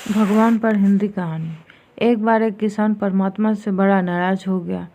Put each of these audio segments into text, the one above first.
भगवान पर हिंदी कहानी। एक बार एक किसान परमात्मा से बड़ा नाराज हो गया।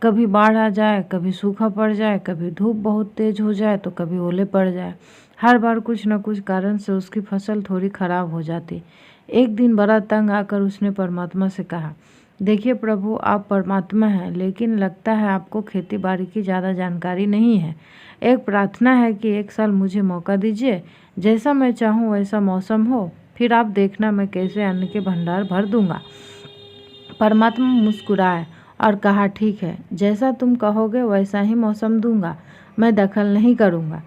कभी बाढ़ आ जाए, कभी सूखा पड़ जाए, कभी धूप बहुत तेज हो जाए तो कभी ओले पड़ जाए। हर बार कुछ न कुछ कारण से उसकी फसल थोड़ी खराब हो जाती। एक दिन बड़ा तंग आकर उसने परमात्मा से कहा, देखिए प्रभु, आप परमात्मा हैं, लेकिन लगता है आपको खेती बाड़ी की ज़्यादा जानकारी नहीं है। एक प्रार्थना है कि एक साल मुझे मौका दीजिए, जैसा मैं चाहूँ वैसा मौसम हो, फिर आप देखना मैं कैसे अन्न के भंडार भर दूंगा। परमात्मा मुस्कुराए और कहा, ठीक है, जैसा तुम कहोगे वैसा ही मौसम दूंगा, मैं दखल नहीं करूंगा।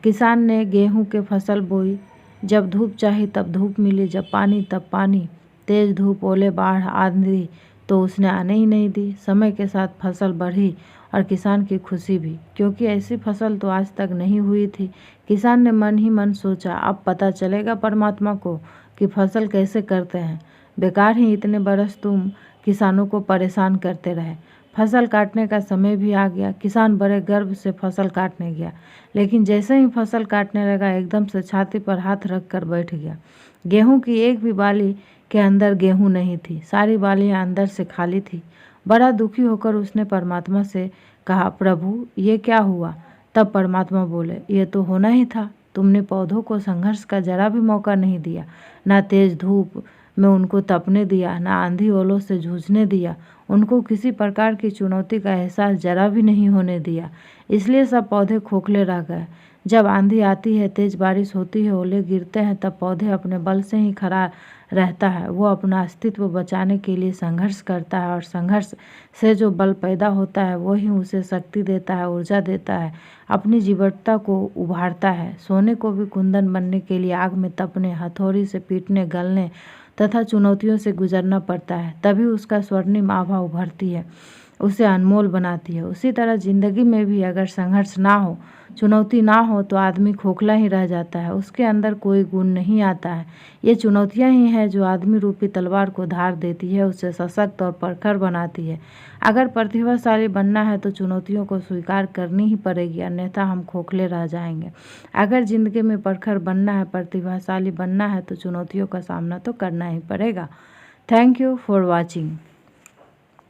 किसान ने गेहूं के फसल बोई। जब धूप चाही तब धूप मिली, जब पानी तब पानी। तेज धूप, ओले, बाढ़, आंधी तो उसने आने ही नहीं दी। समय के साथ फसल बढ़ी और किसान की खुशी भी, क्योंकि ऐसी फसल तो आज तक नहीं हुई थी। किसान ने मन ही मन सोचा, अब पता चलेगा परमात्मा को कि फसल कैसे करते हैं। बेकार ही इतने बरस तुम किसानों को परेशान करते रहे। फसल काटने का समय भी आ गया। किसान बड़े गर्व से फसल काटने गया, लेकिन जैसे ही फसल काटने लगा एकदम से छाती पर हाथ रख कर बैठ गया। गेहूं की एक भी बाली के अंदर गेहूं नहीं थी, सारी बालियां अंदर से खाली थी। बड़ा दुखी होकर उसने परमात्मा से कहा, प्रभु ये क्या हुआ? तब परमात्मा बोले, ये तो होना ही था। तुमने पौधों को संघर्ष का जरा भी मौका नहीं दिया, ना तेज धूप में उनको तपने दिया, ना आंधी ओलों से जूझने दिया। उनको किसी प्रकार की चुनौती का एहसास जरा भी नहीं होने दिया, इसलिए सब पौधे खोखले रह गए। जब आंधी आती है, तेज बारिश होती है, ओले गिरते हैं, तब पौधे अपने बल से ही खड़ा रहता है। वो अपना अस्तित्व बचाने के लिए संघर्ष करता है, और संघर्ष से जो बल पैदा होता है वही उसे शक्ति देता है, ऊर्जा देता है, अपनी जीवटता को उभारता है। सोने को भी कुंदन बनने के लिए आग में तपने, हथौड़ी से पीटने, गलने तथा चुनौतियों से गुजरना पड़ता है, तभी उसका स्वर्णिम आभा उभरती है, उसे अनमोल बनाती है। उसी तरह जिंदगी में भी अगर संघर्ष ना हो, चुनौती ना हो, तो आदमी खोखला ही रह जाता है, उसके अंदर कोई गुण नहीं आता है। ये चुनौतियां ही हैं जो आदमी रूपी तलवार को धार देती है, उसे सशक्त और प्रखर बनाती है। अगर प्रतिभाशाली बनना है तो चुनौतियों को स्वीकार करनी ही पड़ेगी, अन्यथा हम खोखले रह जाएंगे। अगर जिंदगी में प्रखर बनना है, प्रतिभाशाली बनना है, तो चुनौतियों का सामना तो करना ही पड़ेगा। Thank you for watching.